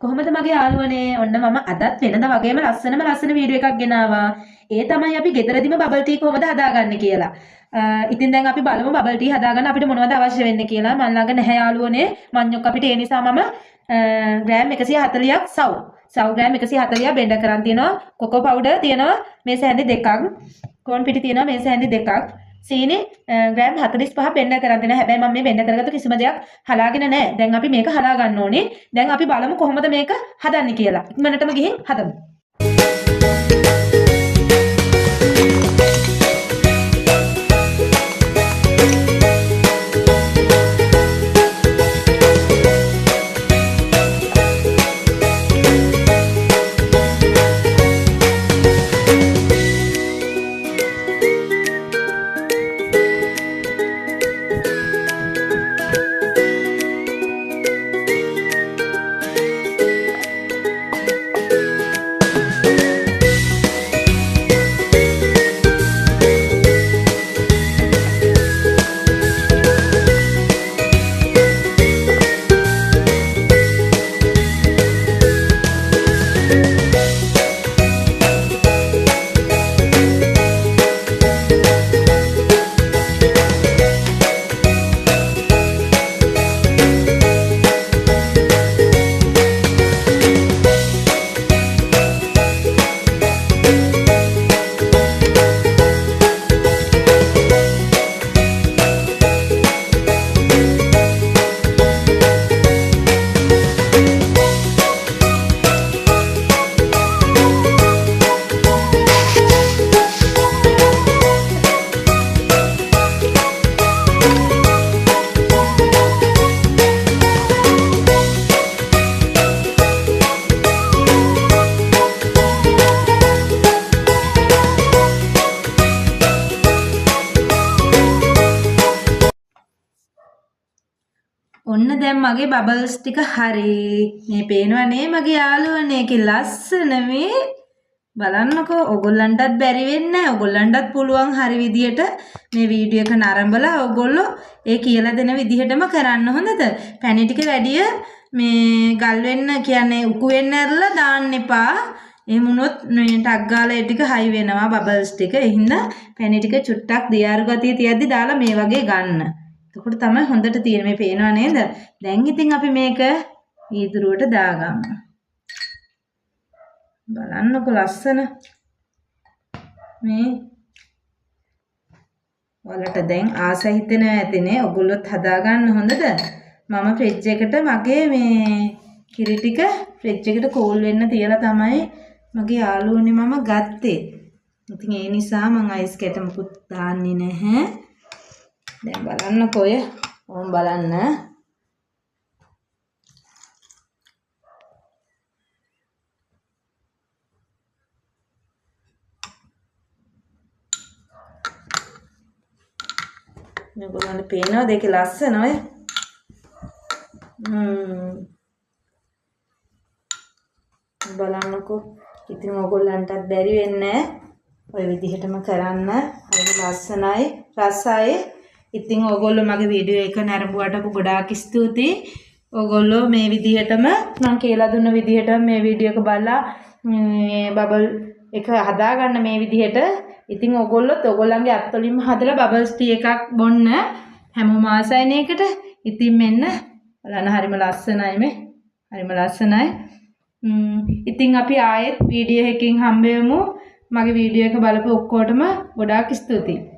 කොහොමද මගේ යාළුවනේ ඔන්න මම අදත් වෙනද වගේම ලස්සන වීඩියෝ එකක් ගෙනාවා. ඒ තමයි අපි ගෙදරදිම බබල් ටී කොහොමද හදාගන්නේ කියලා. ඉතින් දැන් අපි බලමු බබල් ටී හදාගන්න අපිට මොනවද අවශ්‍ය වෙන්නේ කියලා. මම ළඟ නැහැ යාළුවනේ. මඤ්ඤොක් අපිට ඒ නිසා මම ග්‍රෑම් 140ක් සව් ග්‍රෑම් 140ක් බෙන්ඩ කරන් තියෙනවා. කොකෝ පවුඩර් තියෙනවා මේ සැඳි දෙකක්. කෝන් පිටි තියෙනවා මේ සැඳි දෙකක්. සීනි ග්‍රෑම් 45 බෙන්ඩ කරන් තියෙනවා. හැබැයි මම මේ බෙන්ඩ කරගත්තු කිසිම දෙයක් හලාගෙන නැහැ. දැන් අපි මේක හලා ගන්න ඕනේ. දැන් අපි බලමු කොහොමද මේක හදන්නේ කියලා. ඉක්මනටම ගිහින් හදමු. ඔන්න දැන් මගේ බබල්ස් ටික හරි. මේ පේනවනේ මගේ යාළුවනේ කි ලස්සන මේ. බලන්නකෝ ඔයගොල්ලන්ටත් බැරි වෙන්නේ නැහැ. ඔයගොල්ලන්ටත් පුළුවන් හරි විදියට මේ වීඩියෝ එක නරඹලා ඔයගොල්ලෝ ඒ කියලා දෙන විදිහටම කරන්න හොඳද? පැණි ටික වැඩිය මේ ගල් වෙන්න කියන්නේ උකු වෙන්න ඇරලා දාන්න එපා. එහෙම වුණොත් මේ ටක් ගාලා ඒ ටික හයි වෙනවා බබල්ස් ටික. ඒ හින්දා පැණි ටික චුට්ටක් දියාරු ගතිය තියද්දි දාලා මේ වගේ ගන්න. එතකොට තමයි හොඳට තියෙන්නේ. මේ පේනව නේද? දැන් ඉතින් අපි මේක ඊදුරුවට දාගමු. බලන්නකො ලස්සන. මේ වලට දැන් ආස හිතෙනවා ඇතිනේ. ඔයගොල්ලොත් හදාගන්න හොඳද? මම ෆ්‍රිජ් එකට මගේ මේ කිරි ටික ෆ්‍රිජ් එකට කෝල් වෙන්න තියලා තමයි මගේ යාළුවනේ මම ගත්තේ. ඉතින් ඒ නිසා මම අයිස් කැට මුකුත් දාන්නේ නැහැ. දැන් බලන්නකෝ ඔය ඕම් බලන්න. මේගොල්ලන්ට පේනවද ඒකේ ලස්සන ඔය? බලන්නකෝ. ඉතින් ඕගොල්ලන්ටත් බැරි වෙන්නේ ඔය විදිහටම කරන්න. හරි ලස්සනයි රසයි. ඉතින් ඕගොල්ලෝ මගේ වීඩියෝ එක නරඹුවට ගොඩාක් ස්තුතියි. ඕගොල්ලෝ මේ විදිහටම මම කියලා දුන්න විදිහටම මේ වීඩියෝ එක බලලා මේ බබල් එක හදාගන්න මේ විදිහට. ඉතින් ඕගොල්ලොත් ඕගොල්ලන්ගේ අත්වලින්ම හදලා බබල්ස් ටී එකක් බොන්න හැමෝම ආසයින එකට. ඉතින් මෙන්න බලන්න හරිම ලස්සනයි මේ. හරිම ලස්සනයි. ඉතින් අපි ආයෙත් වීඩියෝ එකකින් හම්බෙමු. මගේ වීඩියෝ එක බලපු ඔක්කොටම ගොඩාක් ස්තුතියි.